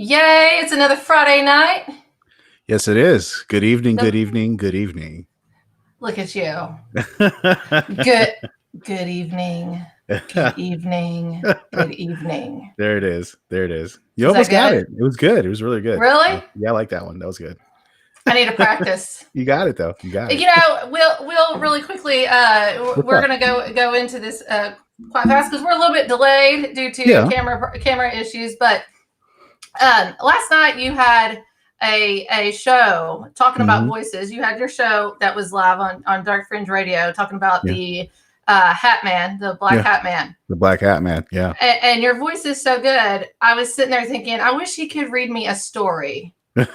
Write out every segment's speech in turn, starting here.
Yay, it's another Friday night. Yes, it is. Good evening, good evening, good evening. Look at you. Good evening. Good evening. Good evening. There it is. There it is. You almost got it. It was good. It was really good. Really? Yeah, I like that one. That was good. I need to practice. You got it though. You got it. You know, we'll really quickly we're gonna go into this quite fast because we're a little bit delayed due to camera issues. But last night you had a show talking about voices. You had your show that was live on Dark Fringe Radio talking about the Hat Man, the Black Hat Man. The Black Hat Man, yeah. And your voice is so good. I was sitting there thinking, I wish he could read me a story. Like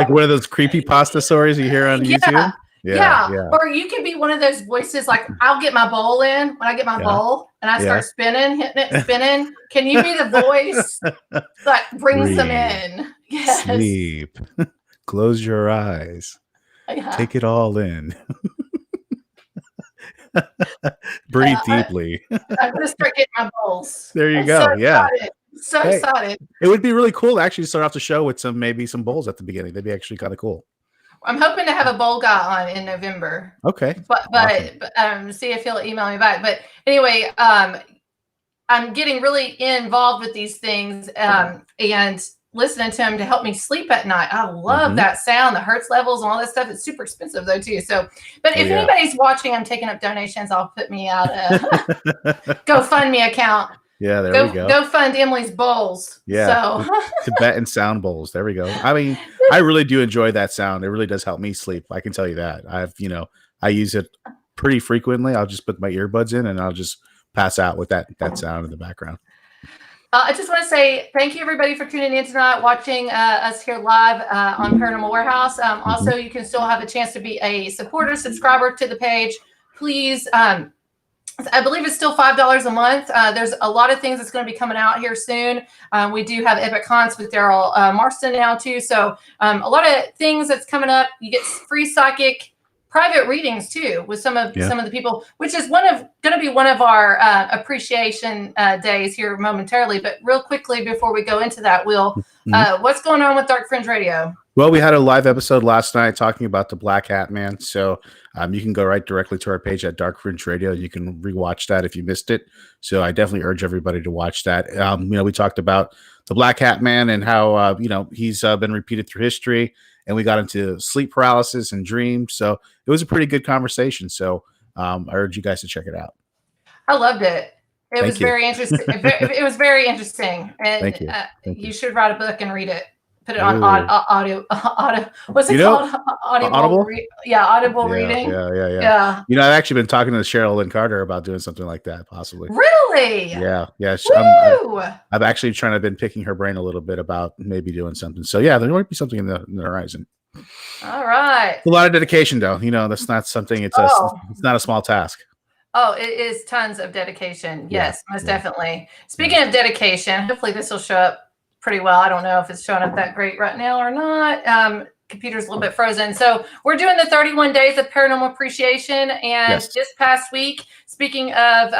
one of those creepy pasta stories you hear on YouTube. Yeah. Or you could be one of those voices like I'll get my bowl in when I get my bowl and I start hitting it, spinning. Can you be the voice that brings them in? Yes. Sleep. Close your eyes. Take it all in. Breathe deeply. I'm gonna start getting my bowls. There you go. So excited. It would be really cool to actually start off the show with maybe some bowls at the beginning. That'd be actually kind of cool. I'm hoping to have a bowl guy on in November. Okay. But see if he'll email me back. But anyway, I'm getting really involved with these things and listening to him to help me sleep at night. I love that sound, the hertz levels and all that stuff. It's super expensive though too. So, but if anybody's watching, I'm taking up donations. I'll put me out a GoFundMe account. Yeah, there we go. Go fund Emily's bowls. Yeah. So. Tibetan sound bowls. There we go. I mean, I really do enjoy that sound. It really does help me sleep. I can tell you that. I use it pretty frequently. I'll just put my earbuds in and I'll just pass out with that sound in the background. I just want to say thank you everybody for tuning in tonight, watching us here live on Paranormal Warehouse. Also, you can still have a chance to be a supporter, subscriber to the page. Please, I believe it's still $5 a month. There's a lot of things that's going to be coming out here soon. We do have Epic Cons with Daryl Marston now too. So a lot of things that's coming up. You get free psychic private readings too with some of the people, which is going to be one of our appreciation days here momentarily. But real quickly before we go into that, what's going on with Dark Fringe Radio? Well, we had a live episode last night talking about the Black Hat Man. So you can go right directly to our page at Dark Fringe Radio. You can rewatch that if you missed it. So I definitely urge everybody to watch that. We talked about the Black Hat Man and how, he's been repeated through history. And we got into sleep paralysis and dreams. So it was a pretty good conversation. So I urge you guys to check it out. I loved it. It was very interesting. It was very interesting. And Thank you. You should write a book and read it. Put it on audio. What's it called? Audible? Audible reading. Yeah. I've actually been talking to Cheryl Lynn Carter about doing something like that, possibly. Really? Yeah. I've actually been picking her brain a little bit about maybe doing something. So yeah, there might be something in the horizon. All right. A lot of dedication, though. That's not something. It's not a small task. Oh, it is tons of dedication. Yes, most definitely. Speaking of dedication, hopefully this will show up pretty well. I don't know if it's showing up that great right now or not. Computer's a little bit frozen. So we're doing the 31 days of paranormal appreciation. And this past week, speaking of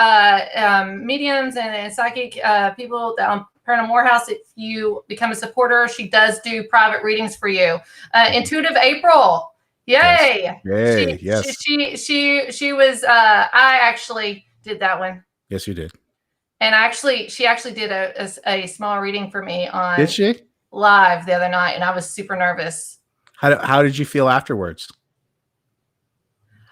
mediums and psychic people on Paranormal Warehouse, if you become a supporter, she does do private readings for you. Intuitive April. Yay. Yes. She was, I actually did that one. Yes, you did. And she actually did a small reading for me on did she? Live the other night, and I was super nervous. How did you feel afterwards?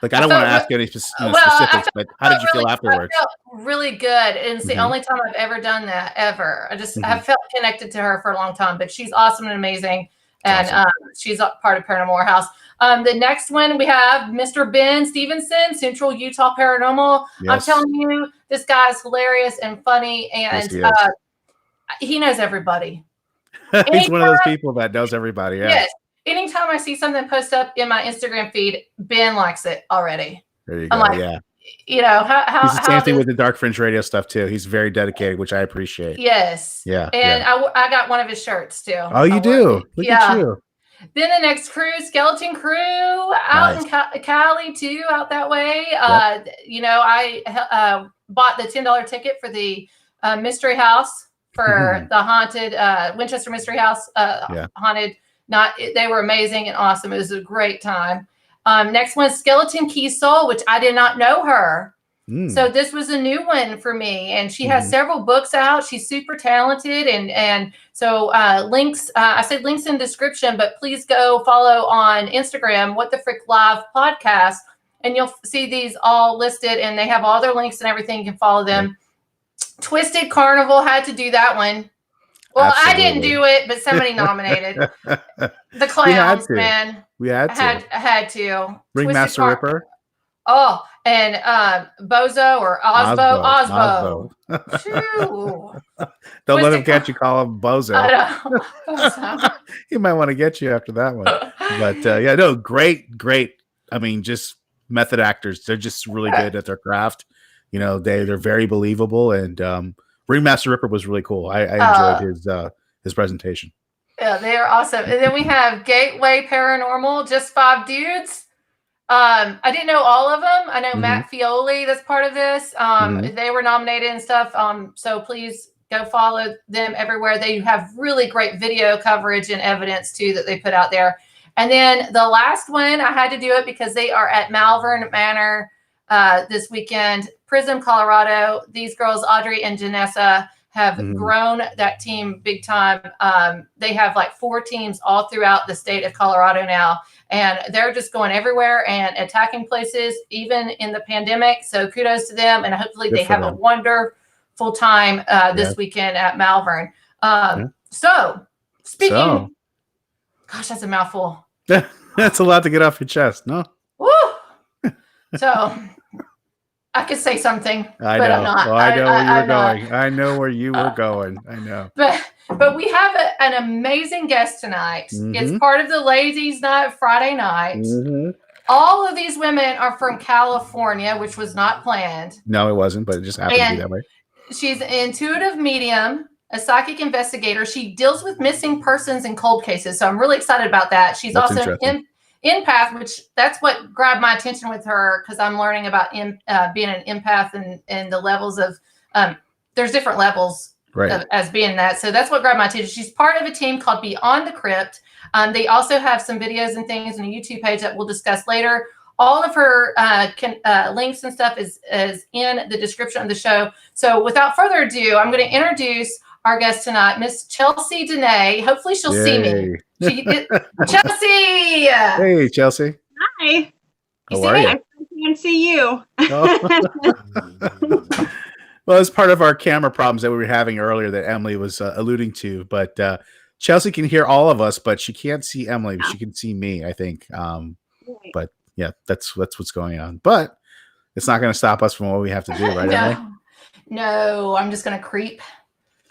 Like, I don't want to ask any specifics, but how did you feel afterwards? I felt really good, and it's the only time I've ever done that, ever. I just have felt connected to her for a long time, but she's awesome and amazing, and she's a part of Paranormal Warehouse. The next one we have Mr. Ben Stevenson, Central Utah Paranormal. Yes. I'm telling you, this guy's hilarious and funny, and he knows everybody. He's one of those people that knows everybody. Yeah. Yes. Anytime I see something post up in my Instagram feed, Ben likes it already. There you go. Like, how he's the same thing with the Dark Fringe Radio stuff too. He's very dedicated, which I appreciate. Yes. Yeah. And I got one of his shirts too. Oh, you do? Look at you. Then the next crew, Skeleton Crew, out in Cali too, out that way. I bought the $10 ticket for the Mystery House for the haunted Winchester Mystery House, haunted. They were amazing and awesome. It was a great time. Next one, Skeleton Key Soul, which I did not know her. So this was a new one for me, and she has several books out. She's super talented, and so links. I said links in description, but please go follow on Instagram, What the Frick Live Podcast, and you'll see these all listed, and they have all their links and everything. You can follow them. Twisted Carnival, had to do that one. Well, absolutely. I didn't do it, but somebody nominated. The clowns, man. We had to. I had to. Ringmaster Ripper. Oh, and Bozo or Osbo. Don't let him catch you. Call him Bozo. He might want to get you after that one. But great. I mean, just method actors. They're just really good at their craft. They're very believable, and Ringmaster Ripper was really cool. I enjoyed his presentation. Yeah, they are awesome. And then we have Gateway Paranormal, just 5 dudes. I didn't know all of them. I know Matt Fioli, that's part of this. They were nominated and stuff. So please go follow them everywhere. They have really great video coverage and evidence too that they put out there. And then the last one, I had to do it because they are at Malvern Manor this weekend, Prism, Colorado. These girls, Audrey and Janessa, have grown that team big time. They have like 4 teams all throughout the state of Colorado now, and they're just going everywhere and attacking places, even in the pandemic. So kudos to them, and hopefully they have a wonderful time this weekend at Malvern. So speaking, gosh, that's a mouthful. That's a lot to get off your chest, no? Woo! So I could say something, but I'm not. Well, I know where you were going. I know where you were going. I know. But we have an amazing guest tonight. It's part of the Ladies' Night Friday night. All of these women are from California, which was not planned. No, it wasn't, but it just happened to be that way. She's an intuitive medium, a psychic investigator. She deals with missing persons and cold cases. So I'm really excited about that. She's also Empath, which that's what grabbed my attention with her, because I'm learning about being an empath and the levels of there's different levels as being that. So that's what grabbed my attention. She's part of a team called Beyond The Crypt. They also have some videos and things on a YouTube page that we'll discuss later. All of her links and stuff is in the description of the show. So without further ado, I'm going to introduce our guest tonight, Miss Chelsie Denee. Hopefully she'll see me. Chelsie! Hey, Chelsie. Hi. How are you? I can't see you. Well, it's part of our camera problems that we were having earlier that Emily was alluding to. But Chelsie can hear all of us, but she can't see Emily. She can see me, I think. But yeah, that's what's going on. But it's not going to stop us from what we have to do, right, Emily? No, I'm just going to creep.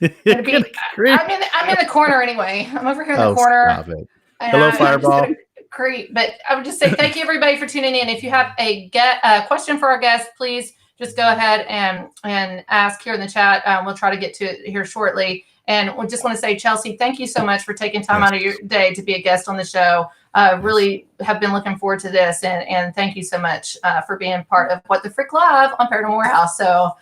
I'm in the corner anyway. I'm over here in the corner. Stop it. Hello, Fireball. Creep. But I would just say thank you everybody for tuning in. If you have a question for our guest, please just go ahead and ask here in the chat. We'll try to get to it here shortly. And we just want to say, Chelsie, thank you so much for taking time out of your day to be a guest on the show. Really have been looking forward to this, and thank you so much for being part of What the Frick Live on Paranormal Warehouse. So.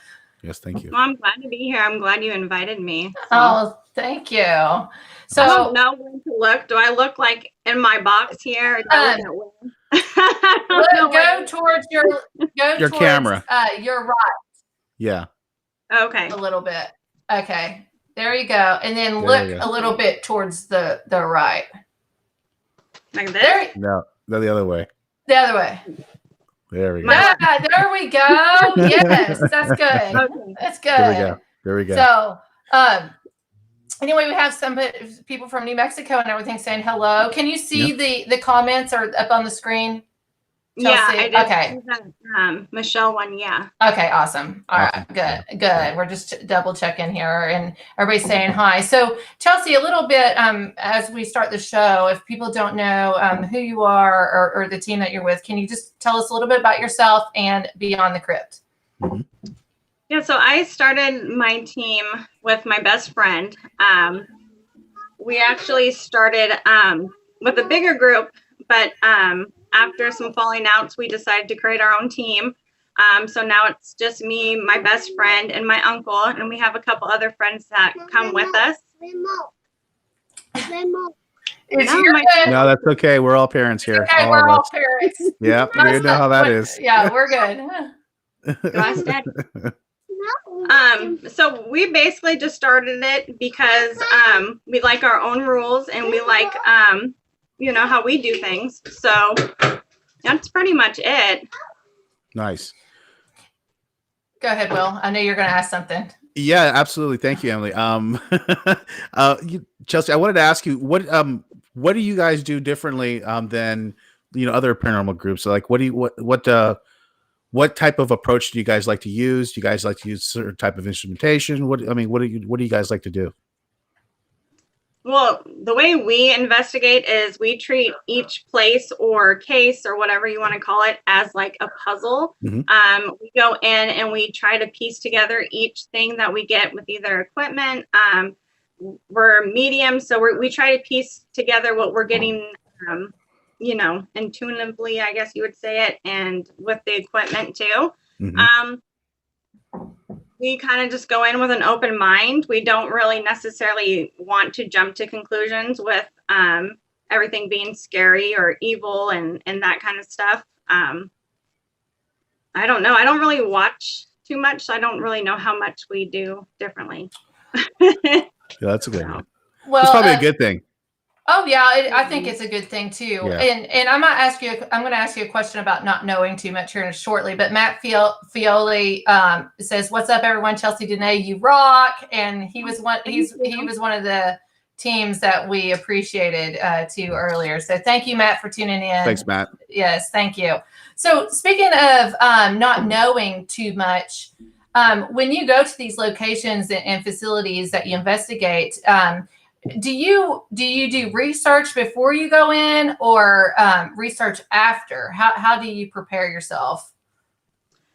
Yes, thank you. Well, I'm glad to be here. I'm glad you invited me. So. Oh, thank you. So I don't know where to look. Do I look like in my box here? Go towards your camera. Your right. Yeah. Okay. A little bit. Okay. There you go. And then look a little bit towards the right. Like this? No, the other way. The other way. There we go. There we go. Yes, that's good. Okay. That's good. There we go. So, anyway, we have some people from New Mexico and everything saying hello. Can you see the comments are up on the screen? Chelsie? Yeah, I did. Okay. Michelle one, yeah. Okay, awesome. All right, good. We're just double checking here, and everybody's saying hi. So, Chelsie, a little bit as we start the show, if people don't know who you are or the team that you're with, can you just tell us a little bit about yourself and Beyond the Crypt? Yeah, so I started my team with my best friend. We actually started with a bigger group, but after some falling outs, we decided to create our own team. So now it's just me, my best friend, and my uncle, and we have a couple other friends that come with us. No, that's okay. We're all parents here. Okay, all we're of all us. parents. Yeah, we know how that is. Yeah, we're good. Go ask Daddy. So we basically just started it because we like our own rules and we like how we do things. So that's pretty much it. Nice. Go ahead, Will. I know you're going to ask something. Yeah, absolutely. Thank you, Emily. Chelsie, I wanted to ask you what do you guys do differently than other paranormal groups? So, like, what type of approach do you guys like to use? Do you guys like to use certain type of instrumentation? What do you guys like to do? Well, the way we investigate is we treat each place or case or whatever you want to call it as like a puzzle. Mm-hmm. We go in and we try to piece together each thing that we get with either equipment. We're medium, so we try to piece together what we're getting, intuitively, I guess you would say it, and with the equipment too. Mm-hmm. We kind of just go in with an open mind. We don't really necessarily want to jump to conclusions with everything being scary or evil and that kind of stuff. I don't know. I don't really watch too much, so I don't really know how much we do differently. Yeah, that's a good one. Well, it's probably a good thing. Oh yeah, I think it's a good thing too. Yeah. And I'm going to ask you a question about not knowing too much here shortly. But Matt Fioli says, "What's up, everyone? Chelsie Denee, you rock!" And he was one of the teams that we appreciated too earlier. So thank you, Matt, for tuning in. Thanks, Matt. Yes, thank you. So speaking of not knowing too much, when you go to these locations and facilities that you investigate. Do you do research before you go in or research after? How do you prepare yourself?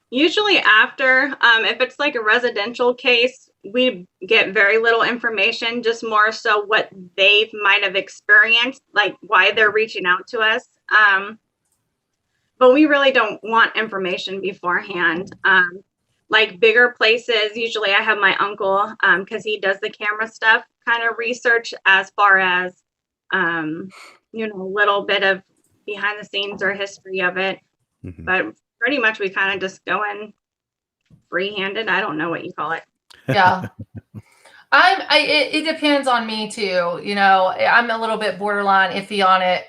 Usually after. If it's like a residential case, we get very little information, just more so what they might have experienced, like why they're reaching out to us. But we really don't want information beforehand. Like bigger places, usually I have my uncle, because he does the camera stuff, kind of research as far as, a little bit of behind the scenes or history of it. Mm-hmm. But pretty much we kind of just go in free-handed. I don't know what you call it. Yeah. It depends on me too. I'm a little bit borderline iffy on it.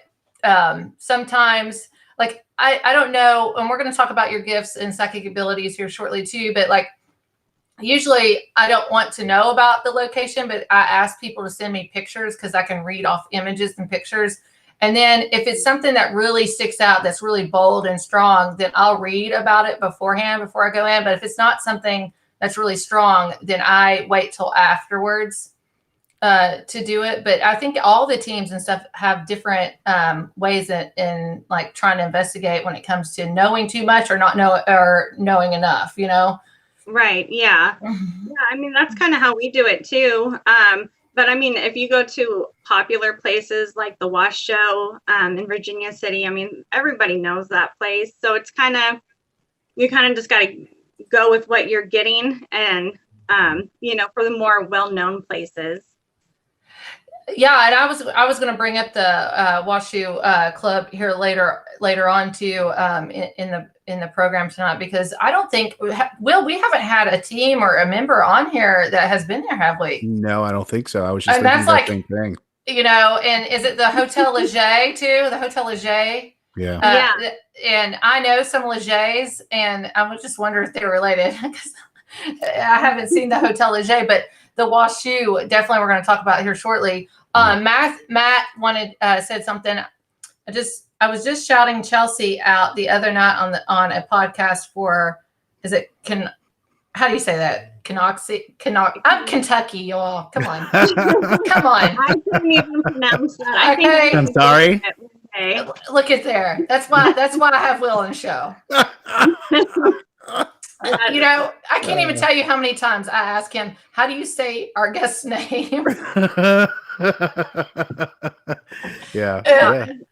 Sometimes, like, I don't know, and we're going to talk about your gifts and psychic abilities here shortly too, but like usually I don't want to know about the location, but I ask people to send me pictures because I can read off images and pictures. And then if it's something that really sticks out, that's really bold and strong, then I'll read about it beforehand before I go in. But if it's not something that's really strong, then I wait till afterwards to do it. But I think all the teams and stuff have different ways in like trying to investigate when it comes to knowing too much or knowing enough, Right. Yeah. Yeah. I mean, that's kind of how we do it too. But I mean, if you go to popular places like the Wash Show in Virginia City, I mean, everybody knows that place. So it's you kind of just got to go with what you're getting and, for the more well-known places. Yeah, and I was going to bring up the Washu Club here later on too in the program tonight, because I don't think we haven't had a team or a member on here that has been there, have we? No, I don't think so. I was just thinking the same thing. And is it the Hotel Leger too? The Hotel Leger? Yeah. Yeah. And I know some Legers, and I was just wondering if they're related because I haven't seen the Hotel Leger, but the Washu, definitely we're going to talk about here shortly. Matt said something. I was just shouting Chelsie out the other night on a podcast for, how do you say that? I'm Kentucky, y'all. Come on. Come on. I couldn't even pronounce that. Okay. I'm sorry. Okay. Look at there. That's why I have Will on the show. I can't even tell you how many times I ask him, how do you say our guest's name? Yeah.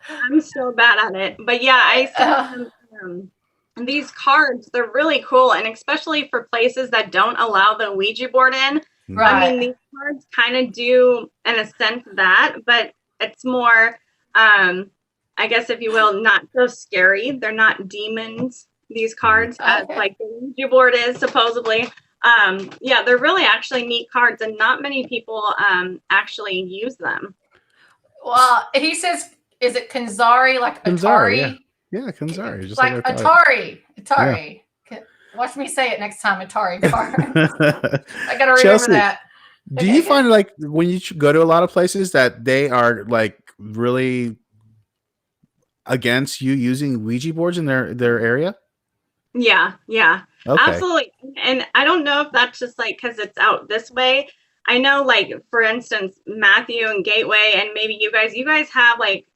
I'm so bad at it. But yeah, I sent him these cards, they're really cool, and especially for places that don't allow the Ouija board in. Right. I mean, these cards kind of do, in a sense, that, but it's more, I guess, if you will, not so scary. They're not demons, these cards, as like the Ouija board is, supposedly. Yeah, they're really actually neat cards, and not many people actually use them. Well, he says, is it Kanzari, like Kanzari, Atari? yeah, Kanzari, just like Atari. Atari. Yeah. Watch me say it next time, Atari. I gotta remember Chelsie, that. Do you find like when you go to a lot of places that they are like really against you using Ouija boards in their area? Yeah, Okay. absolutely. And I don't know if that's just like because it's out this way. I know, like, for instance, Matthew and Gateway, and maybe you guys have, like,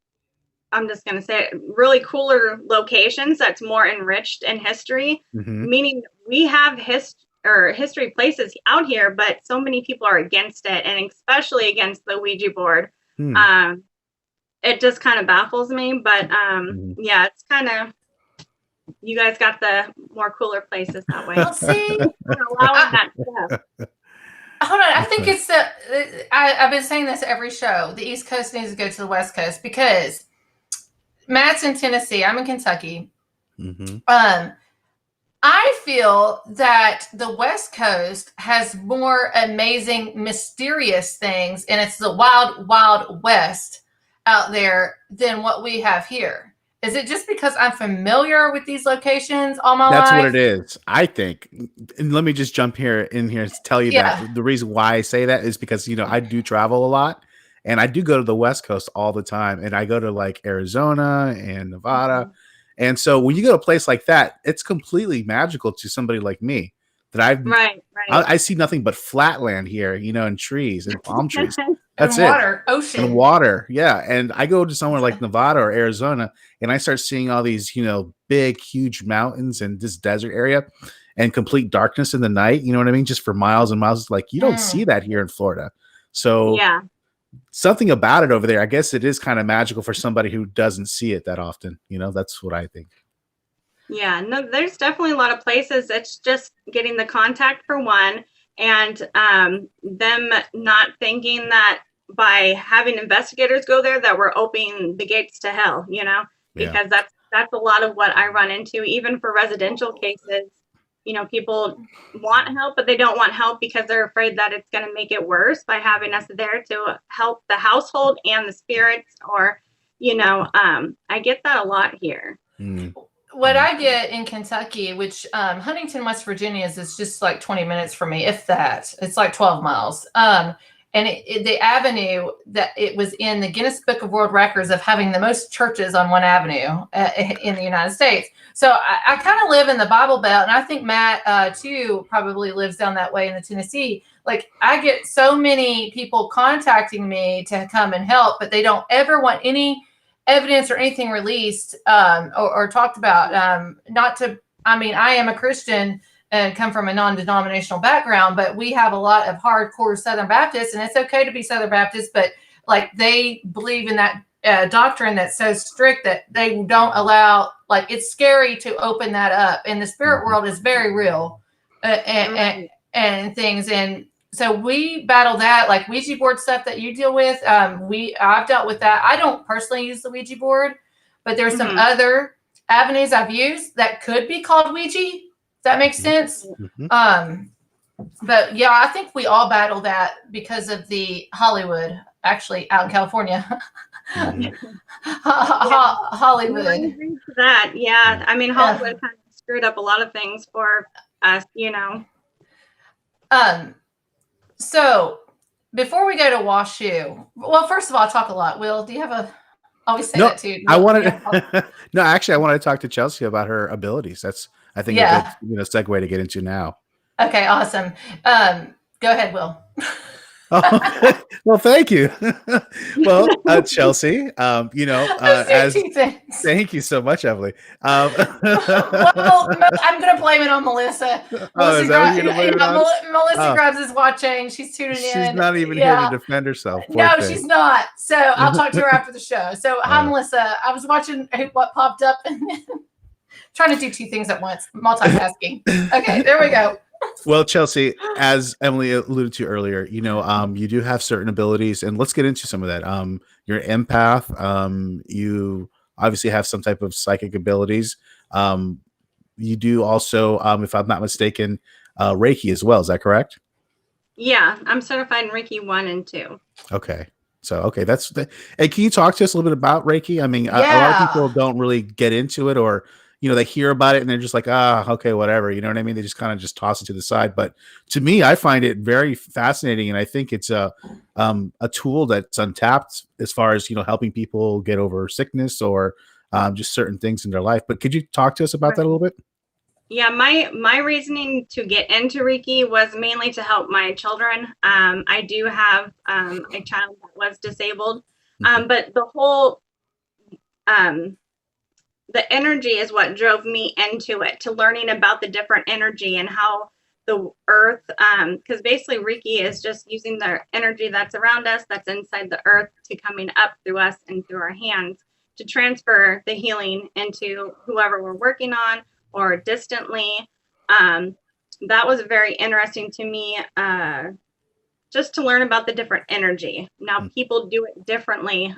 I'm just going to say it, really cooler locations that's more enriched in history, meaning we have history places out here, but so many people are against it, and especially against the Ouija board. It just kind of baffles me, but yeah, it's kind of, you guys got the more cooler places that way. Well, see, allowing that stuff. Hold on, I think it's I've been saying this every show. The East Coast needs to go to the West Coast because Matt's in Tennessee. I'm in Kentucky. I feel that the West Coast has more amazing, mysterious things, and it's the wild, wild West out there than what we have here. Is it just because I'm familiar with these locations all my life? That's what it is, I think. And let me just jump in here and tell you that the reason why I say that is because, I do travel a lot, and I do go to the West Coast all the time, and I go to like Arizona and Nevada. And so when you go to a place like that, it's completely magical to somebody like me that I see nothing but flat land here, and trees and palm trees. That's and water, ocean. And water, yeah. And I go to somewhere like Nevada or Arizona, and I start seeing all these, big, huge mountains and this desert area and complete darkness in the night. You know what I mean? Just for miles and miles. Like, you don't see that here in Florida. So something about it over there, I guess it is kind of magical for somebody who doesn't see it that often. That's what I think. Yeah, no, there's definitely a lot of places. It's just getting the contact for one, and them not thinking that by having investigators go there that we're opening the gates to hell, because that's a lot of what I run into, even for residential cases. People want help, but they don't want help because they're afraid that it's going to make it worse by having us there to help the household and the spirits, or, I get that a lot here. What I get in Kentucky, which Huntington, West Virginia is just like 20 minutes from me, if that. It's like 12 miles. And the avenue that it was in the Guinness Book of World Records of having the most churches on one avenue in the United States. So I kind of live in the Bible Belt, and I think Matt too probably lives down that way in the Tennessee. Like, I get so many people contacting me to come and help, but they don't ever want any evidence or anything released or talked about. I am a Christian and come from a non-denominational background, but we have a lot of hardcore Southern Baptists, and it's okay to be Southern Baptist, but like they believe in that doctrine that's so strict that they don't allow, like, it's scary to open that up, and the spirit world is very real and things. And so we battle that, like Ouija board stuff that you deal with. I've dealt with that. I don't personally use the Ouija board, but there's some other avenues I've used that could be called Ouija. That makes sense. But yeah, I think we all battle that because of the Hollywood, actually out in California. Hollywood. I agree to that. Yeah. I mean, Hollywood kind of screwed up a lot of things for us, So before we go to WashU, well, first of all, I talk a lot. Will, do you have a, always say that too. I wanted no, actually, I wanted to talk to Chelsie about her abilities. That's, I think, a good segue to get into now. Okay, awesome. Go ahead, Will. Well, thank you. Well, Chelsie, thank you so much, Emily. Well, I'm going to blame it on Melissa. Melissa Grubbs is watching. She's tuning in. She's not even here to defend herself. No, she's not. So I'll talk to her after the show. So, hi, Melissa. I was watching what popped up, and Trying to do two things at once, multitasking. Okay, there we go. Well, Chelsie, as Emily alluded to earlier, you do have certain abilities, and let's get into some of that. You're an empath. You obviously have some type of psychic abilities. You do also, if I'm not mistaken, Reiki as well. Is that correct? Yeah, I'm certified in Reiki 1 and 2. Okay. So, okay, and can you talk to us a little bit about Reiki? I mean, a lot of people don't really get into it, or, they hear about it and they're just like, okay, whatever. You know what I mean? They just kind of just toss it to the side. But to me, I find it very fascinating. And I think it's a tool that's untapped as far as, helping people get over sickness or just certain things in their life. But could you talk to us about that a little bit? Yeah, my reasoning to get into Reiki was mainly to help my children. I do have a child that was disabled, but the whole the energy is what drove me into it, to learning about the different energy and how the earth, because basically Reiki is just using the energy that's around us, that's inside the earth, to coming up through us and through our hands to transfer the healing into whoever we're working on or distantly. That was very interesting to me, just to learn about the different energy. Now people do it differently.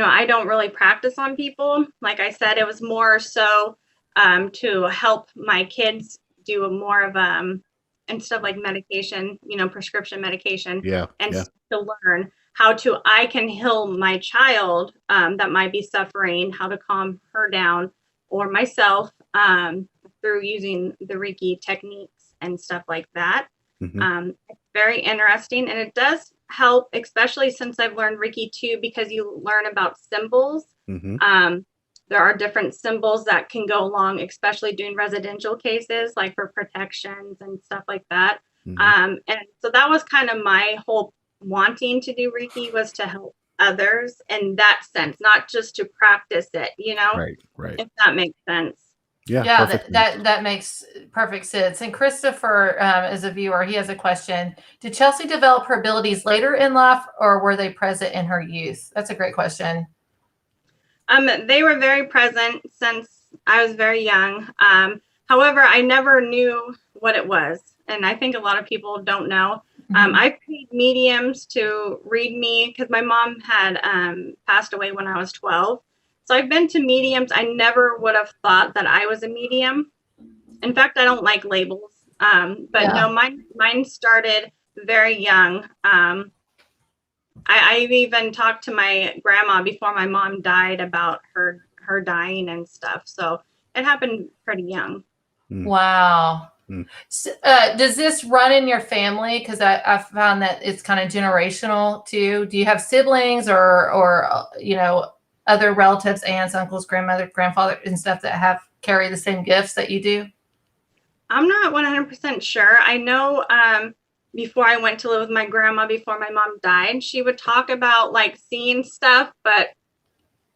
I don't really practice on people. Like I said, it was more so to help my kids do more of and stuff like medication, prescription medication, to learn how I can heal my child that might be suffering, how to calm her down, or myself through using the Reiki techniques and stuff like that. It's very interesting, and it does help, especially since I've learned Reiki 2, because you learn about symbols. There are different symbols that can go along, especially doing residential cases, like for protections and stuff like that. And so that was kind of my whole wanting to do Reiki, was to help others in that sense, not just to practice it, Right. If that makes sense. Yeah, that makes perfect sense. And Christopher, as a viewer, he has a question. Did Chelsie develop her abilities later in life, or were they present in her youth? That's a great question. They were very present since I was very young. However, I never knew what it was. And I think a lot of people don't know. I paid mediums to read me because my mom had passed away when I was 12. So I've been to mediums. I never would have thought that I was a medium. In fact, I don't like labels. No, mine started very young. I even talked to my grandma before my mom died about her dying and stuff. So it happened pretty young. Wow. So, does this run in your family? Because I found that it's kind of generational too. Do you have siblings or other relatives, aunts, uncles, grandmother, grandfather, and stuff that carry the same gifts that you do? I'm not 100% sure. I know before I went to live with my grandma, before my mom died, she would talk about like seeing stuff, but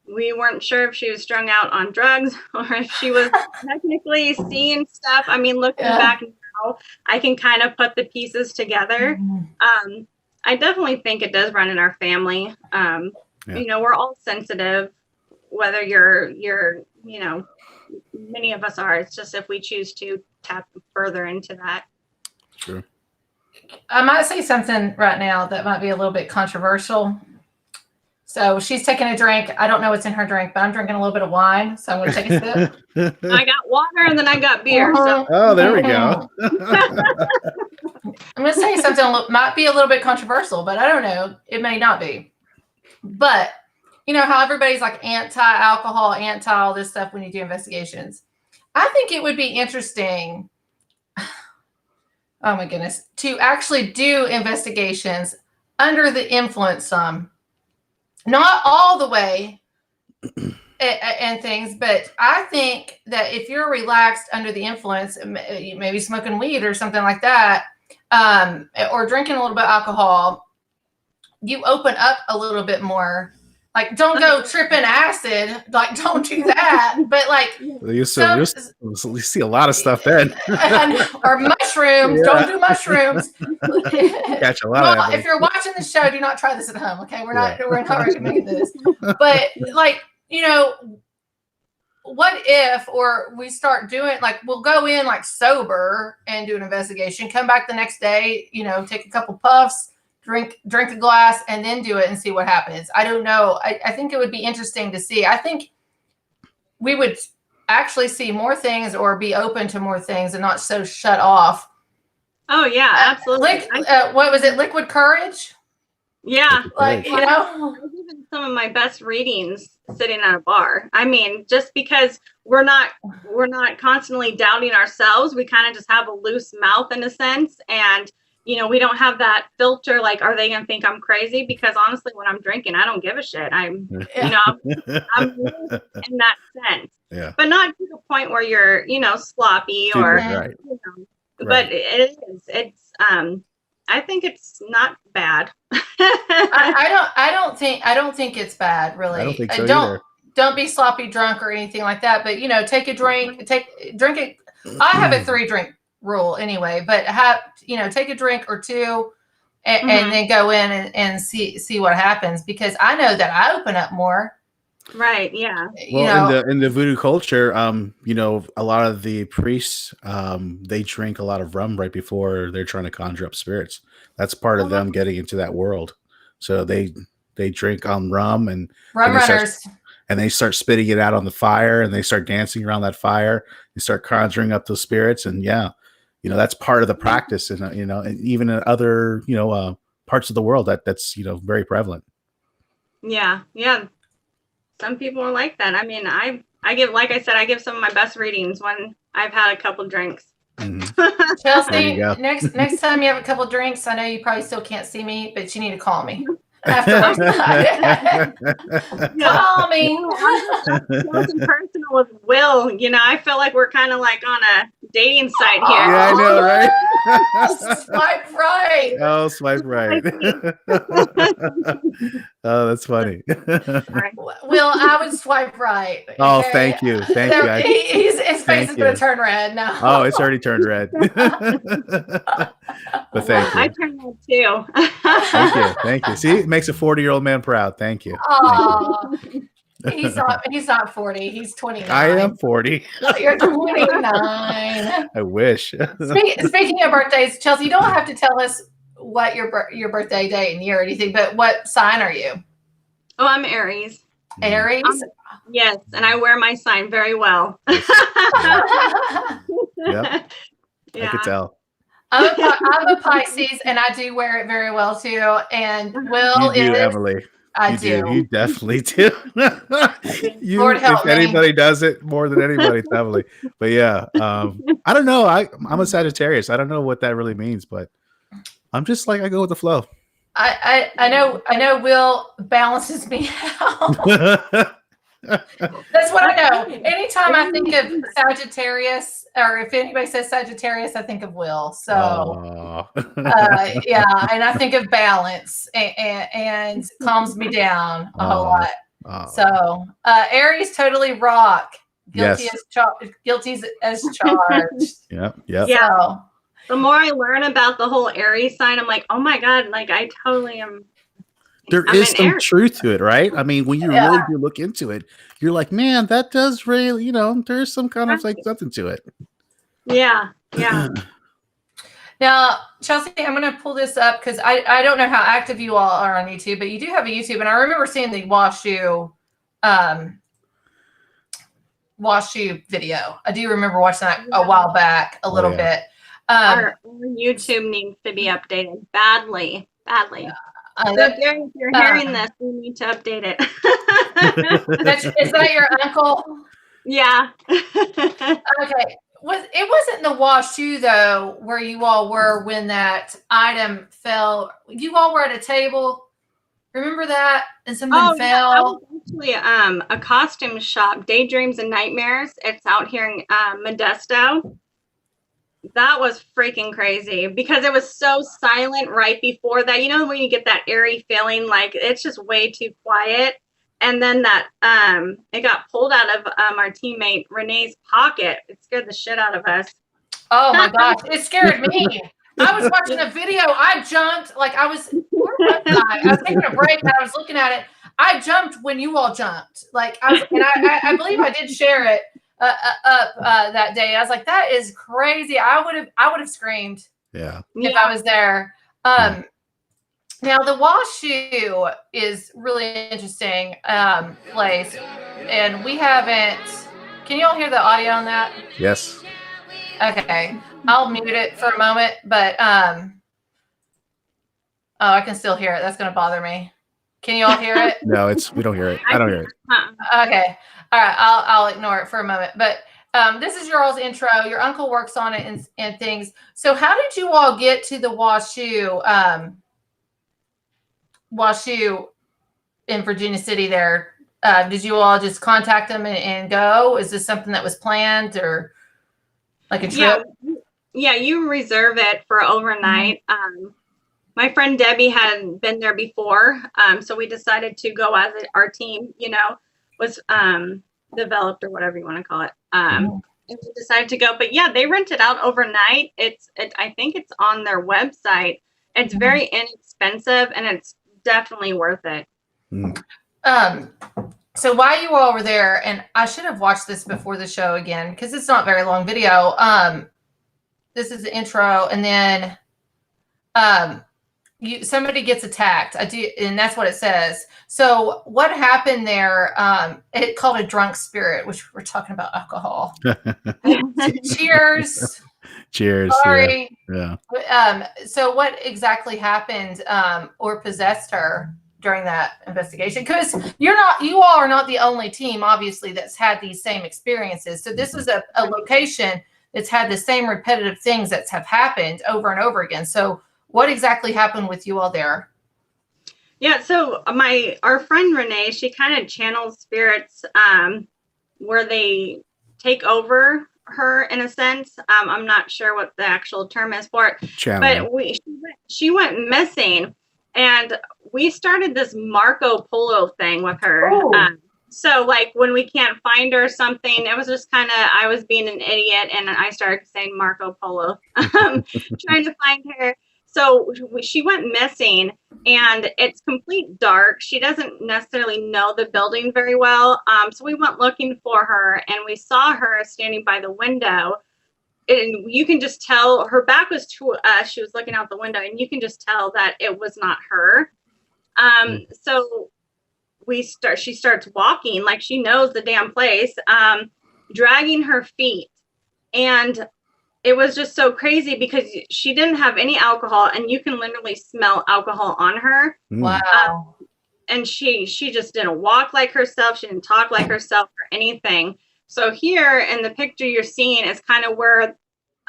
we weren't sure if she was strung out on drugs or if she was technically seeing stuff. I mean, looking back now, I can kind of put the pieces together. I definitely think it does run in our family. We're all sensitive, whether you're, many of us are. It's just if we choose to tap further into that. Sure. I might say something right now that might be a little bit controversial. So she's taking a drink. I don't know what's in her drink, but I'm drinking a little bit of wine. So I'm going to take a sip. I got water and then I got beer. So. Oh, there we go. I'm going to say something might be a little bit controversial, but I don't know. It may not be. But you know how everybody's like anti-alcohol, all this stuff when you do investigations. I think it would be interesting, oh my goodness, to actually do investigations under the influence some. Not all the way and things, but I think that if you're relaxed under the influence, maybe smoking weed or something like that, or drinking a little bit of alcohol, you open up a little bit more. Like, don't go tripping acid. Like, don't do that. But like, you see a lot of stuff then. Or mushrooms. Yeah. Don't do mushrooms. Catch a lot of if you're watching the show, do not try this at home. Okay, we're not recommending this. But like, what if, or we start doing, like, we'll go in like sober and do an investigation, come back the next day, take a couple puffs, drink a glass, and then do it and see what happens. I don't know. I think it would be interesting to see. I think we would actually see more things or be open to more things and not so shut off. Oh yeah, absolutely. What was it? Liquid courage? Yeah. Like, I've given some of my best readings sitting at a bar. I mean, just because we're not constantly doubting ourselves, we kind of just have a loose mouth in a sense. And, we don't have that filter. Like, are they going to think I'm crazy? Because honestly, when I'm drinking, I don't give a shit. I'm loose in that sense. Yeah. But not to the point where you're, sloppy or, right. But it is. It's, I think it's not bad. I don't think it's bad, really. I don't think so either. Don't be sloppy drunk or anything like that. But take a drink, drink it. I have a 3-drink rule anyway, but take a drink or two and then go in and see what happens, because I know that I open up more. Right. Yeah. Well, in the voodoo culture, a lot of the priests, they drink a lot of rum right before they're trying to conjure up spirits. That's part of them getting into that world. So they drink rum and rum runners, and they start spitting it out on the fire, and they start dancing around that fire and start conjuring up those spirits. And that's part of the practice, and and even in other parts of the world that's very prevalent. Yeah. Yeah. Some people are like that. I mean, I give, like I said, I give some of my best readings when I've had a couple drinks. Chelsie, next time you have a couple drinks, I know you probably still can't see me, but you need to call me. Call me. Personal with Will. I feel like we're kind of like on a dating site here. Yeah, I know, right? Swipe right. Oh, swipe right. Oh, that's funny. Well, I would swipe right. Okay? Oh, thank you. Thank you. His face is going to turn red now. Oh, it's already turned red. But thank you. I turned red too. Thank you. See, it makes a 40-year-old man proud. Thank you. Oh, he's not 40. He's 29. I am 40. You're 29. I wish. Speaking of birthdays, Chelsie, you don't have to tell us what your birthday date and year or anything, but what sign are you? Oh, I'm Aries. Aries? Yes, and I wear my sign very well. Yep. Yeah. I could tell. I'm a Pisces, and I do wear it very well too. And Will you do, is Emily. I do. You definitely do. Lord help if me. Anybody does it more than anybody, it's Emily. But yeah, I don't know. I'm a Sagittarius. I don't know what that really means, but I'm just like, I go with the flow. I know Will balances me out. That's what I know. Anytime I think of Sagittarius, or if anybody says Sagittarius, I think of Will. So, yeah, and I think of balance and calms me down a whole lot. So, Aries totally rock. Guilty as charged. Yep. Yeah. So, the more I learn about the whole Aries sign, I'm like, oh my God, like I totally am. There is some truth to it, right? I mean, when you really do look into it, you're like, man, that does really, there's some kind of like something to it. Yeah. Now, Chelsie, I'm going to pull this up because I don't know how active you all are on YouTube, but you do have a YouTube, and I remember seeing the wash you video. I do remember watching that a while back, a little bit. Our YouTube needs to be updated badly. So if you're hearing this, we need to update it. Is that your uncle? Yeah. Okay. It wasn't the WashU though, where you all were when that item fell. You all were at a table. Remember that? And something fell. Yeah, that was actually a costume shop, Daydreams and Nightmares. It's out here in Modesto. That was freaking crazy because it was so silent right before that. When you get that eerie feeling, like it's just way too quiet. And then that it got pulled out of our teammate Renee's pocket. It scared the shit out of us. Oh my gosh, it scared me. I was watching a video. I jumped like I was taking a break and I was looking at it. I jumped when you all jumped. Like, I believe I did share it up that day. I was like, that is crazy. I would have screamed. Yeah. If I was there. Now the Washoe is really interesting place, and we haven't. Can you all hear the audio on that? Yes. Okay, I'll mute it for a moment, but oh, I can still hear it. That's going to bother me. Can you all hear it? No, we don't hear it. I don't hear it. Okay, all right. I'll ignore it for a moment, but. This is your all's intro. Your uncle works on it and things. So how did you all get to the Washoe in Virginia City there? Did you all just contact them and go? Is this something that was planned or like a trip? Yeah, you reserve it for overnight. My friend Debbie hadn't been there before. So we decided to go as our team, was developed or whatever you want to call it. And we decided to go, but yeah, they rent it out overnight. I think it's on their website. It's very inexpensive and it's definitely worth it. So while you all were there, and I should have watched this before the show again because it's not a very long video. This is the intro, and then somebody gets attacked. And that's what it says. So what happened there? It called a drunk spirit, which we're talking about alcohol. Cheers. Cheers. Sorry. Yeah. So what exactly happened or possessed her during that investigation? Because you all are not the only team, obviously, that's had these same experiences. So this is a location that's had the same repetitive things that have happened over and over again. So what exactly happened with you all there? Yeah, so our friend Renee, she kind of channels spirits where they take over her in a sense. I'm not sure what the actual term is for it, but she went missing, and we started this Marco Polo thing with her. So like when we can't find her or something, it was just kind of, I was being an idiot and I started saying Marco Polo, trying to find her. So she went missing, and it's complete dark. She doesn't necessarily know the building very well. So we went looking for her, and we saw her standing by the window. And you can just tell her back was to us. She was looking out the window, and you can just tell that it was not her. So she starts walking like she knows the damn place, dragging her feet. And it was just so crazy because she didn't have any alcohol, and you can literally smell alcohol on her. Wow. And she just didn't walk like herself. She didn't talk like herself or anything. So here in the picture you're seeing is kind of where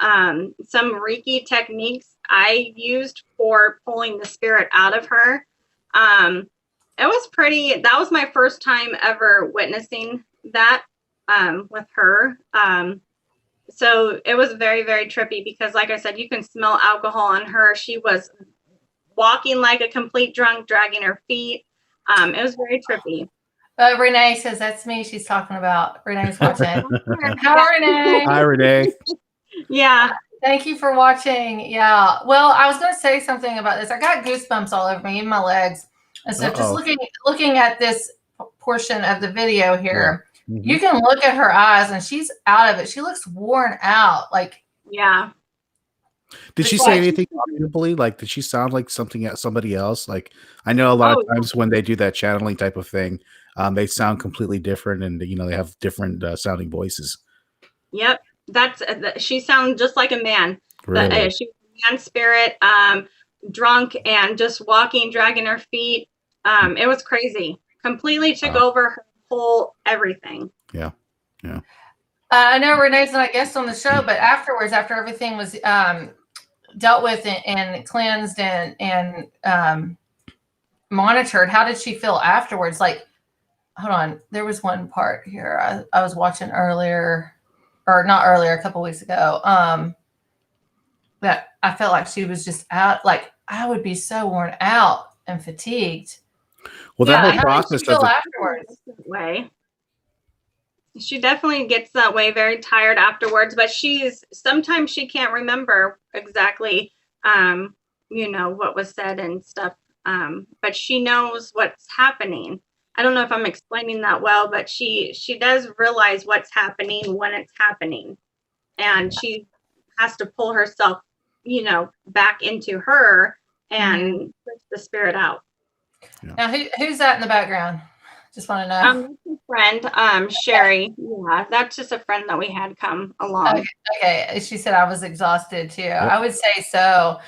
some Reiki techniques I used for pulling the spirit out of her. That was my first time ever witnessing that with her. So it was very, very trippy because, like I said, you can smell alcohol on her. She was walking like a complete drunk, dragging her feet. It was very trippy. Renee says that's me. She's talking about. Renee's watching. Hi, Renee. Hi, Renee. Yeah. Thank you for watching. Yeah. Well, I was going to say something about this. I got goosebumps all over me, in my legs. And so just looking at this portion of the video here. Yeah. You can look at her eyes, and she's out of it. She looks worn out. Like, yeah. Did she say anything audibly? Like, did she sound like somebody else? Like, I know a lot of times when they do that channeling type of thing, they sound completely different, and they have different sounding voices. Yep, she sounds just like a man. Really? She was a man spirit, drunk and just walking, dragging her feet. It was crazy. Completely took over her whole everything. Yeah. I know Renee's not a guest on the show, but afterwards, after everything was dealt with and cleansed and monitored, how did she feel afterwards? Like, hold on, there was one part here I was watching earlier, or not earlier, a couple weeks ago, that I felt like she was just out. Like, I would be so worn out and fatigued. Well, that whole process feel afterwards. Way. She definitely gets that way, very tired afterwards, but sometimes she can't remember exactly, what was said and stuff. But she knows what's happening. I don't know if I'm explaining that well, but she does realize what's happening when it's happening, and she has to pull herself, back into her and push the spirit out. Yeah. Now, who's that in the background? Just want to know. That's a friend, Sherry. Yeah, that's just a friend that we had come along. Okay. She said I was exhausted too. Yep. I would say so.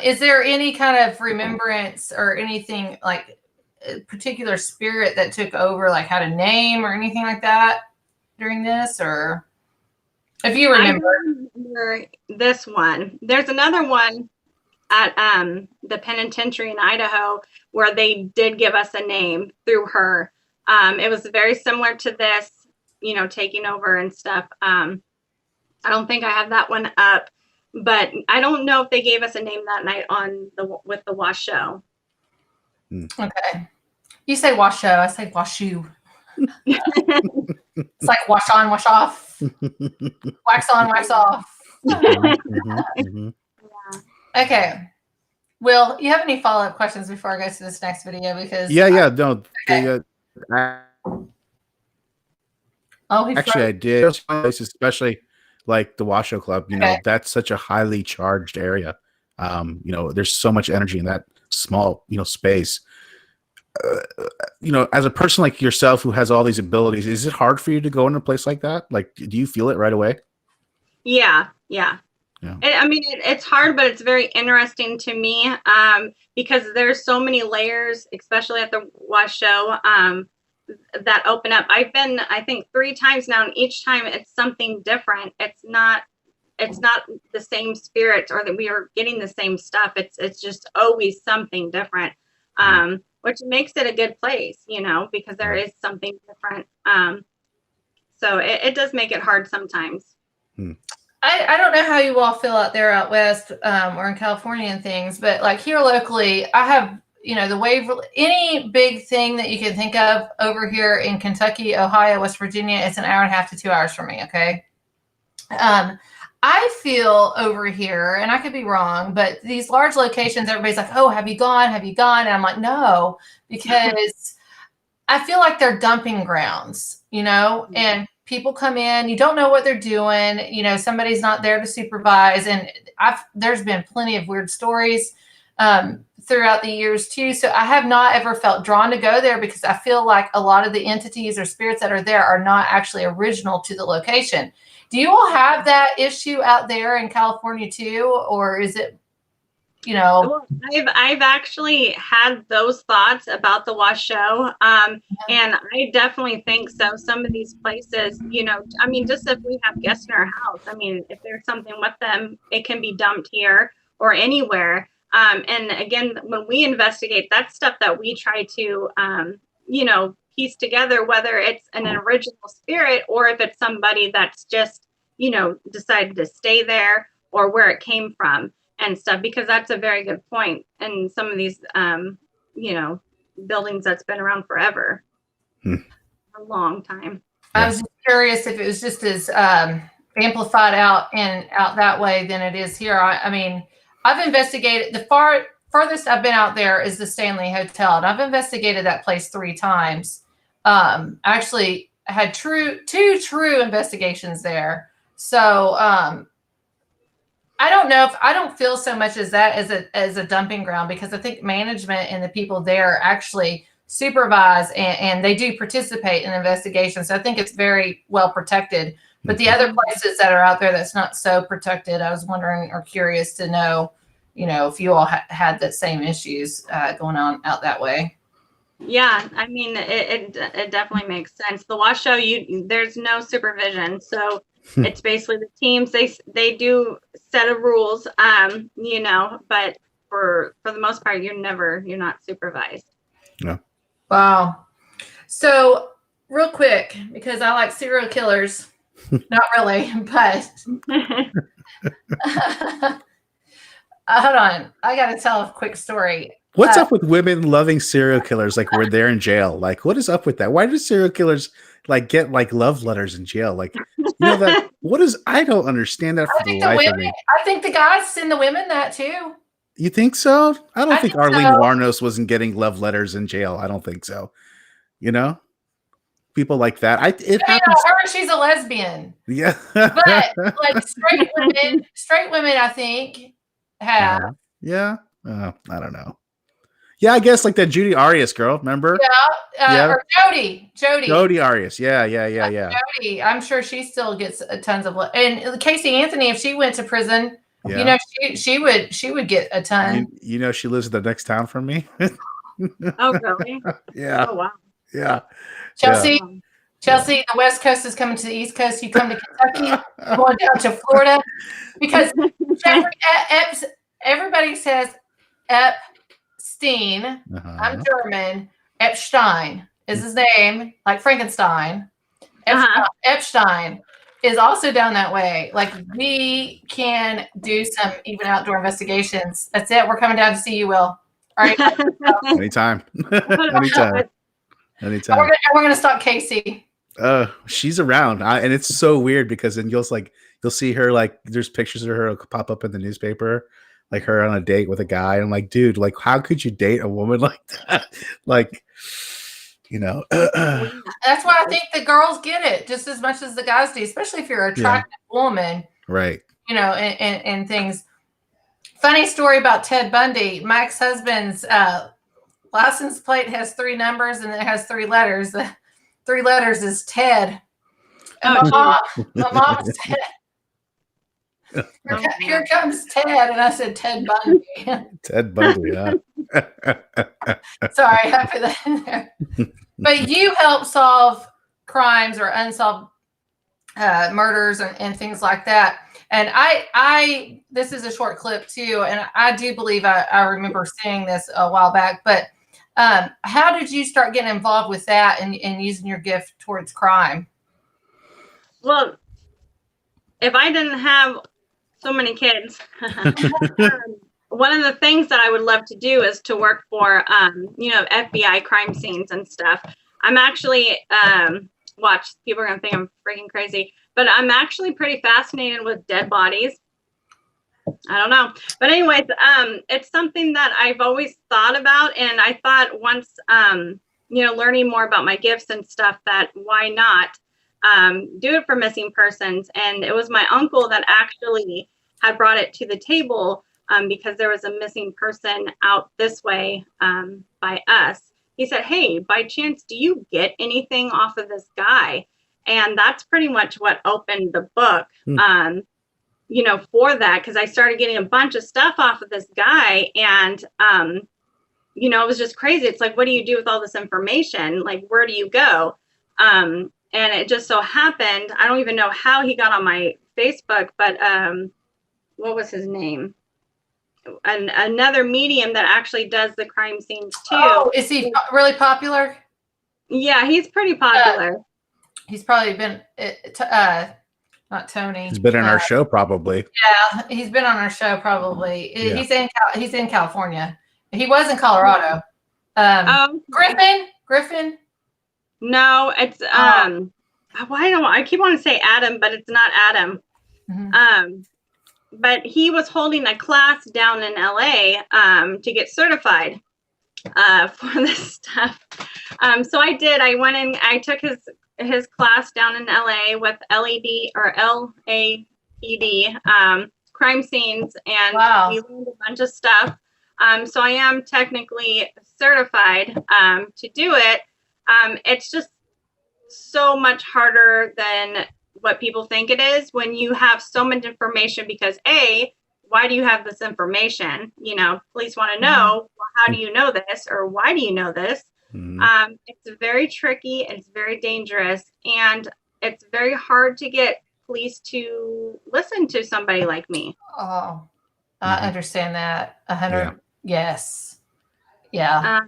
Is there any kind of remembrance or anything like a particular spirit that took over, like had a name or anything like that during this, or if you remember? I remember this one. There's another one at the penitentiary in Idaho where they did give us a name through her. It was very similar to this, taking over and stuff. I don't think I have that one up, but I don't know if they gave us a name that night with the wash show. Okay. You say wash show, I say wash you. It's like wash on, wash off. Wax on, wax off. Okay. Will, you have any follow-up questions before I go to this next video? Because no. Okay. Actually, I did. Especially like the Washoe Club. That's such a highly charged area. There's so much energy in that small, space. As a person like yourself who has all these abilities, is it hard for you to go in a place like that? Like, do you feel it right away? Yeah. It's hard, but it's very interesting to me because there's so many layers, especially at the wash show, that open up. I've been, I think, 3 times now, and each time it's something different. It's not the same spirits or that we are getting the same stuff. It's just always something different, which makes it a good place, because there is something different. So it does make it hard sometimes. I don't know how you all feel out there out west or in California and things, but like here locally, I have, the wave, any big thing that you can think of over here in Kentucky, Ohio, West Virginia, it's an hour and a half to 2 hours for me. Okay. I feel over here, and I could be wrong, but these large locations, everybody's like, oh, have you gone? Have you gone? And I'm like, no, because I feel like they're dumping grounds, and people come in, you don't know what they're doing. Somebody's not there to supervise. And there's been plenty of weird stories throughout the years too. So I have not ever felt drawn to go there because I feel like a lot of the entities or spirits that are there are not actually original to the location. Do you all have that issue out there in California too? Or is it, Well, I've actually had those thoughts about the wash show. And I definitely think so. Some of these places, just if we have guests in our house, if there's something with them, it can be dumped here or anywhere. And again, when we investigate, that's stuff that we try to, piece together, whether it's an original spirit or if it's somebody that's just, decided to stay there or where it came from and stuff, because that's a very good point. And some of these, buildings that's been around forever, a long time. I was just curious if it was just as amplified out that way than it is here. I've investigated the farthest I've been out there is the Stanley Hotel, and I've investigated that place 3 times. I actually had two true investigations there. So I don't feel so much as that as a dumping ground, because I think management and the people there actually supervise and they do participate in investigations. So I think it's very well protected. But the other places that are out there that's not so protected, I was wondering or curious to know, if you all had that same issues going on out that way. Yeah, it definitely makes sense. The wash show, there's no supervision, so it's basically the teams. They do set of rules, but for the most part, you're not supervised. Yeah. Wow. So real quick, because I like serial killers. Not really, but hold on. I got to tell a quick story. What's up with women loving serial killers? Like, when they're in jail, like, what is up with that? Why do serial killers get love letters in jail? Like, that, I don't understand that for the life of me. I think the guys send the women that too. You think so? I don't think Arlene Warnos wasn't getting love letters in jail. I don't think so. You know, people like that. It I mean, happens. her, she's a lesbian. Yeah. But like straight women, I think have. Yeah. I don't know. Yeah, I guess like that Judy Arias girl, remember? Yeah. Or Jody. Jody Arias. Yeah. Jody. I'm sure she still gets tons of and Casey Anthony, if she went to prison, Yeah. you know, she would get a ton. You know, she lives in the next town from me. Oh, really? Yeah. Oh, wow. Yeah. Chelsea, the West Coast is coming to the East Coast. You come to Kentucky, going down to Florida, because everybody says Epstein. I'm German. Epstein is his name, like Frankenstein. Epstein is also down that way. Like, we can do some even outdoor investigations. That's it. We're coming down to see you, Will. All right. Anytime. Anytime. We're gonna stalk Casey. She's around, and it's so weird because then you'll see her, like, there's pictures of her pop up in the newspaper, like her on a date with a guy. I'm like, dude, like, how could you date a woman like that? Like, you know. That's why I think the girls get it just as much as the guys do, especially if you're an attractive woman, right? You know, and things. Funny story about Ted Bundy. My ex-husband's license plate has 3 numbers and it has 3 letters. The 3 letters is Ted. And my mom said, here comes Ted. And I said, Ted Bundy. Ted Bundy, yeah. Sorry, I put that in there. But you help solve crimes or unsolved murders and things like that. And I this is a short clip too, and I do believe I remember seeing this a while back, but how did you start getting involved with that and using your gift towards crime? Well, if I didn't have so many kids, one of the things that I would love to do is to work for, FBI crime scenes and stuff. I'm actually, people are going to think I'm freaking crazy, but I'm actually pretty fascinated with dead bodies. I don't know. But anyways, it's something that I've always thought about. And I thought once, learning more about my gifts and stuff, that why not do it for missing persons. And it was my uncle that actually had brought it to the table because there was a missing person out this way by us. He said, hey, by chance, do you get anything off of this guy? And that's pretty much what opened the book, for that, because I started getting a bunch of stuff off of this guy. And, it was just crazy. It's like, what do you do with all this information? Like, where do you go? And it just so happened, I don't even know how he got on my Facebook, but what was his name? Another medium that actually does the crime scenes too. Oh, is he really popular? Yeah, he's pretty popular. He's probably been not Tony. He's been on our show probably. Yeah, he's been on our show probably. Yeah. He's in California. He was in Colorado. Griffin. No, it's I keep wanting to say Adam, but it's not Adam. Mm-hmm. But he was holding a class down in LA to get certified for this stuff. So I went in, I took his class down in LA with LAPD, crime scenes, and we learned a bunch of stuff. So I am technically certified to do it. It's just so much harder than what people think it is when you have so much information, because why do you have this information? Police want to know, well, how do you know this, or why do you know this? Mm-hmm. It's very tricky, it's very dangerous, and it's very hard to get police to listen to somebody like me. Oh, I understand that 100. Yes. Yeah.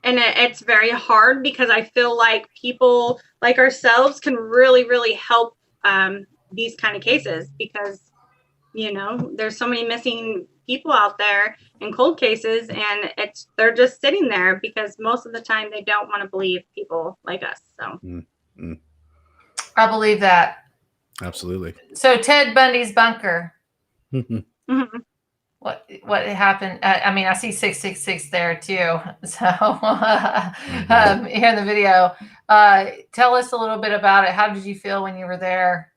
And it's very hard because I feel like people like ourselves can really, really help these kind of cases, because, there's so many missing people out there in cold cases, and they're just sitting there because most of the time they don't want to believe people like us. So I believe that. Absolutely. So Ted Bundy's bunker. Mm-hmm. what happened. I mean, I see 666 there too. So here in the video, tell us a little bit about it. How did you feel when you were there?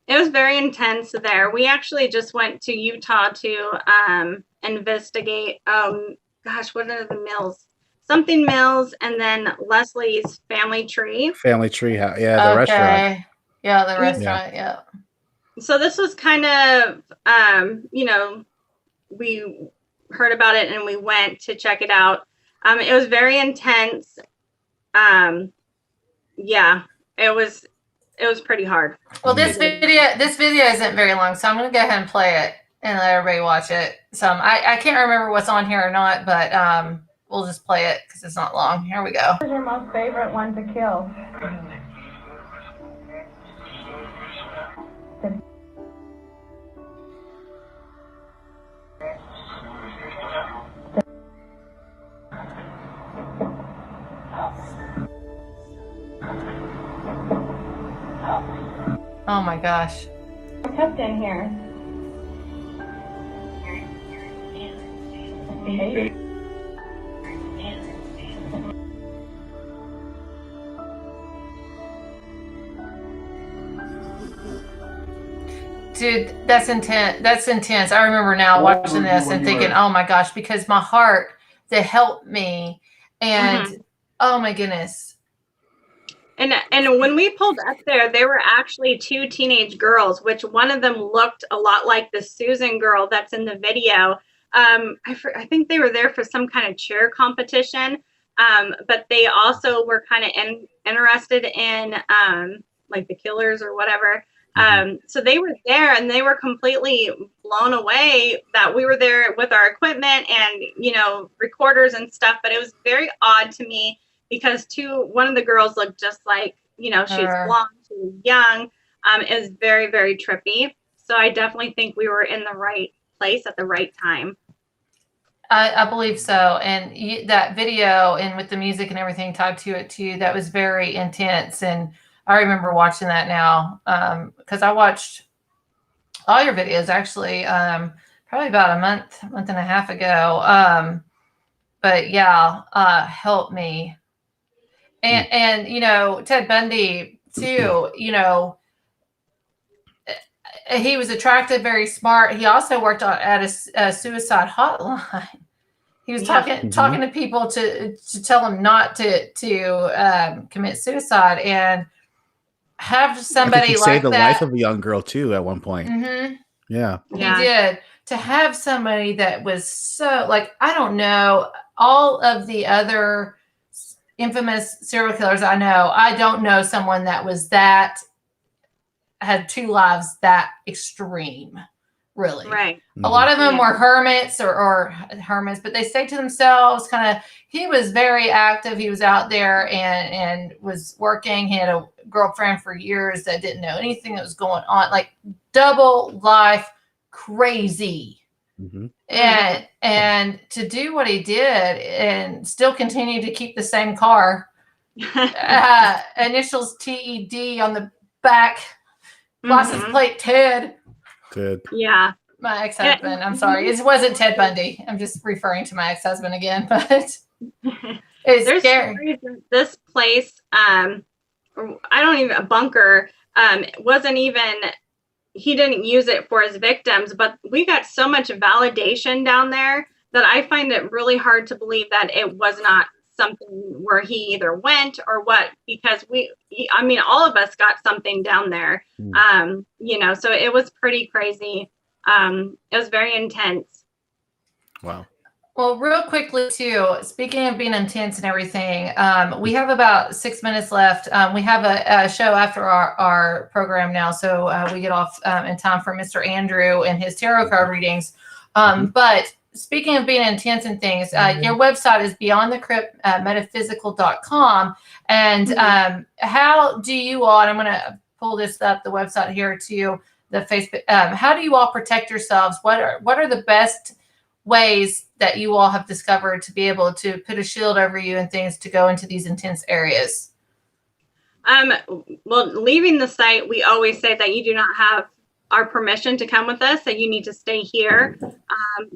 It was very intense there. We actually just went to Utah to investigate. Gosh, what are the mills? Something Mills, and then Leslie's Family Tree. Family Tree, yeah, the restaurant. Yeah, the restaurant. Yeah. So this was kind of, we heard about it and we went to check it out. It was very intense. Yeah, it was pretty hard. Well, this video isn't very long, so I'm going to go ahead and play it and let everybody watch it. I can't remember what's on here or not, but we'll just play it because it's not long. Here we go. What is your most favorite one to kill? Oh my gosh. Kept in here. Okay. Dude, that's intense. That's intense. I remember now watching this and thinking, oh my gosh, because my heart, they helped me. And oh my goodness. And when we pulled up there, there were actually 2 teenage girls, which one of them looked a lot like the Susan girl that's in the video. I think they were there for some kind of cheer competition, but they also were kind of interested in like the killers or whatever. So they were there and they were completely blown away that we were there with our equipment and, recorders and stuff. But it was very odd to me because one of the girls looked just like, she was blonde, she was young. It was very, very trippy. So I definitely think we were in the right place at the right time. I believe so. And that video and with the music and everything tied to it too, that was very intense. And I remember watching that now because I watched all your videos actually probably about a month and a half ago. But yeah, help me. And Ted Bundy too, he was attractive, very smart. He also worked at a suicide hotline. He was talking to people to tell them not to commit suicide and have somebody like saved the that. life of a young girl too at one point. Yeah, he did. To have somebody that was so I don't know all of the other infamous serial killers I know. I don't know someone that was had 2 lives that extreme, really. Right. A lot of them were hermits or hermits, but they stayed to themselves. He was very active. He was out there and was working. He had a girlfriend for years that didn't know anything that was going on. Double life crazy. And to do what he did and still continue to keep the same car, initials TED on the back, license plate Ted. Good. Yeah. My ex-husband. I'm sorry. It wasn't Ted Bundy. I'm just referring to my ex-husband again, but it's scary. This place, a bunker, wasn't even, he didn't use it for his victims, but we got so much validation down there that I find it really hard to believe that it was not something where he either went or what, because all of us got something down there, so it was pretty crazy. It was very intense. Wow. Well, real quickly too, speaking of being intense and everything, we have about 6 minutes left. We have a show after our program now, so we get off in time for Mr. Andrew and his tarot card readings. But speaking of being intense and things, your website is Beyond The Crypt, metaphysical.com. And how do you all, and I'm going to pull this up, the website here too, the Facebook, how do you all protect yourselves? What are the best ways that you all have discovered to be able to put a shield over you and things to go into these intense areas? Well, leaving the site, we always say that you do not have our permission to come with us, that you need to stay here.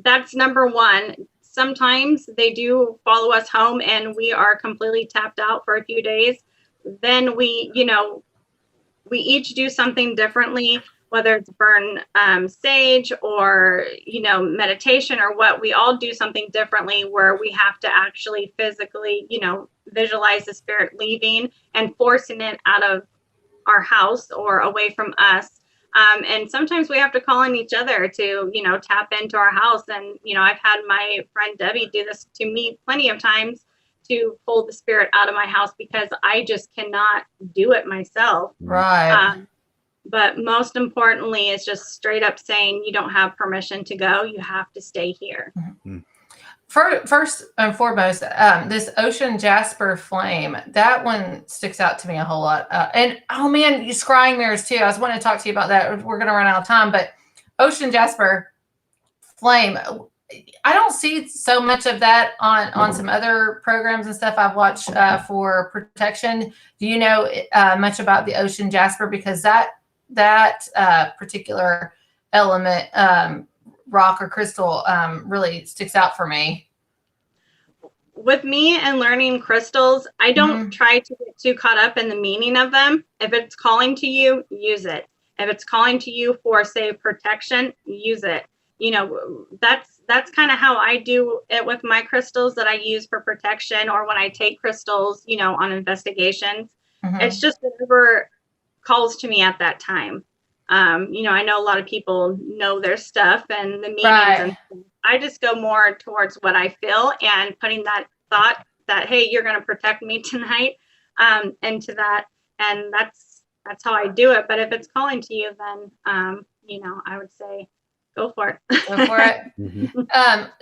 That's number one. Sometimes they do follow us home and we are completely tapped out for a few days. Then we each do something differently, whether it's burn sage or, meditation or what. We all do something differently where we have to actually physically, visualize the spirit leaving and forcing it out of our house or away from us. And sometimes we have to call on each other to, tap into our house. And, I've had my friend Debbie do this to me plenty of times to pull the spirit out of my house because I just cannot do it myself. Right. But most importantly, it's just straight up saying you don't have permission to go. You have to stay here. Mm-hmm. First and foremost, this ocean jasper flame, that one sticks out to me a whole lot. And oh man, you scrying mirrors too. I was wanting to talk to you about that. We're going to run out of time, but ocean jasper flame, I don't see so much of that on some other programs and stuff I've watched for protection. Do you know much about the ocean jasper? Because that particular element, rock or crystal, really sticks out for me. With me and learning crystals, I don't try to get too caught up in the meaning of them. If it's calling to you, use it. If it's calling to you for, say, protection, use it. That's kind of how I do it with my crystals that I use for protection, or when I take crystals, on investigations. It's just whatever calls to me at that time. I know a lot of people know their stuff and the meanings. Right. And I just go more towards what I feel and putting that thought that, hey, you're going to protect me tonight, into that. And that's how I do it. But if it's calling to you, then, I would say, go for it. Go for it.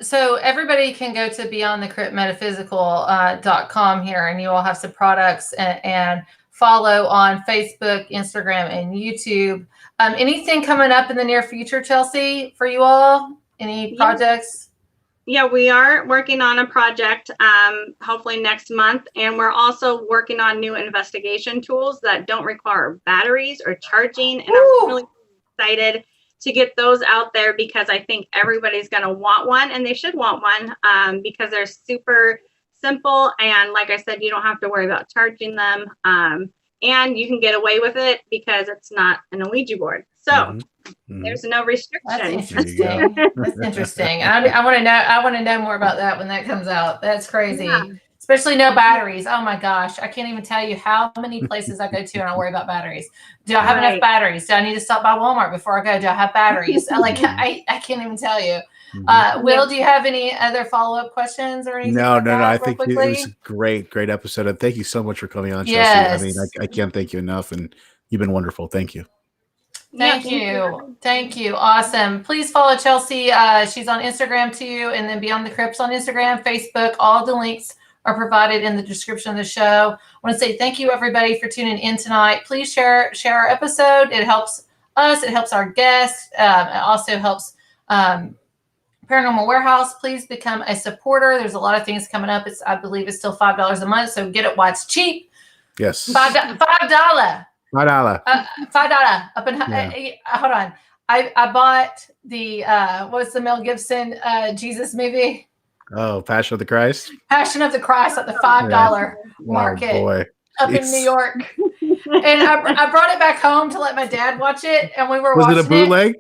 So everybody can go to beyondthecryptmetaphysical.com here, and you all have some products and follow on Facebook, Instagram, and YouTube. Anything coming up in the near future, Chelsie, for you all? Any projects? Yeah, we are working on a project, hopefully next month. And we're also working on new investigation tools that don't require batteries or charging. And I'm really excited to get those out there because I think everybody's going to want one, and they should want one, because they're super simple. And like I said, you don't have to worry about charging them. And you can get away with it because it's not an Ouija board. So there's no restriction. That's interesting. That's interesting. I want to know more about that when that comes out. That's crazy. Yeah. Especially no batteries. Oh my gosh. I can't even tell you how many places I go to and I worry about batteries. Do I have enough batteries? Do I need to stop by Walmart before I go? Do I have batteries? I can't even tell you. Will, do you have any other follow-up questions or anything? No. I think it was a great episode. And thank you so much for coming on, Chelsie. Yes. I mean, I can't thank you enough, and you've been wonderful. Thank you. Thank you. Awesome. Please follow Chelsie. She's on Instagram too, and then Beyond the Crypt's on Instagram, Facebook. All the links are provided in the description of the show. I want to say thank you, everybody, for tuning in tonight. Please share our episode. It helps us. It helps our guests. It also helps Paranormal Warehouse. Please become a supporter. There's a lot of things coming up. I believe it's still $5 a month, so get it while it's cheap. Yes. $5. $5. $5. Up in, hold on. I bought the what's the Mel Gibson Jesus movie? Oh, Passion of the Christ. Passion of the Christ at the $5 market up in New York. And I brought it back home to let my dad watch it, and we were watching it. Was it a bootleg?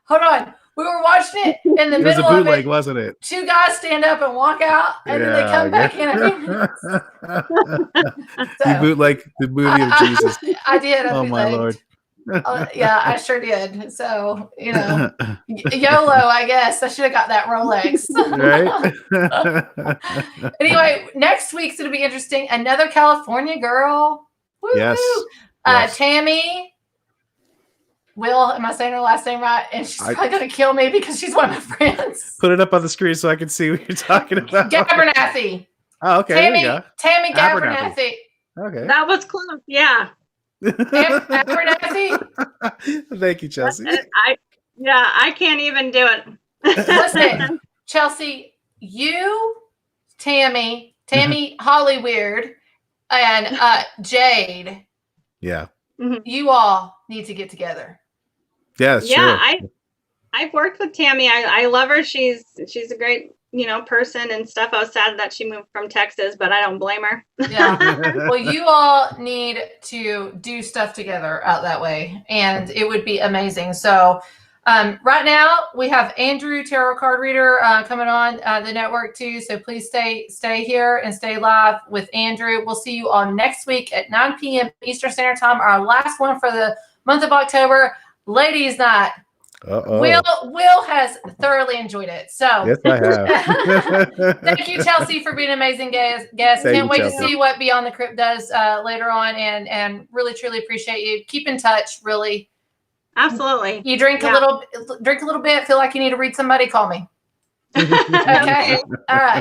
Hold on. We were watching it in the middle of it. Wasn't it? Two guys stand up and walk out, and then they come back in. You bootleg the movie of Jesus. I did. Oh my Lord. Yeah, I sure did. So, YOLO, I guess. I should have got that Rolex. Right? Anyway, next week's going to be interesting. Another California girl. Woo-hoo. Yes. Tammy. Will, am I saying her last name right? And she's probably going to kill me because she's one of my friends. Put it up on the screen so I can see what you're talking about. Gabernathy. Oh, okay. Tammy Gabernathy. Okay. That was close. Yeah. Abernathy. Thank you, Chelsie. I can't even do it. Listen, Chelsie, you, Tammy Hollyweird, and Jade. Yeah. You all need to get together. Yeah, that's Yeah, true. I've worked with Tammy. I love her. She's a great, person and stuff. I was sad that she moved from Texas, but I don't blame her. Yeah. Well, you all need to do stuff together out that way, and it would be amazing. So right now we have Andrew, tarot card reader, coming on the network too. So please stay here and stay live with Andrew. We'll see you all next week at 9 p.m. Eastern Standard Time. Our last one for the month of October, Ladies Night. Will has thoroughly enjoyed it. So Yes, I have. thank you, Chelsie, for being an amazing guest. Can't wait to see what Beyond the Crypt does later on, and really truly appreciate you. Keep in touch, really. Absolutely. You drink a little bit, feel like you need to read somebody, call me. Okay. All right.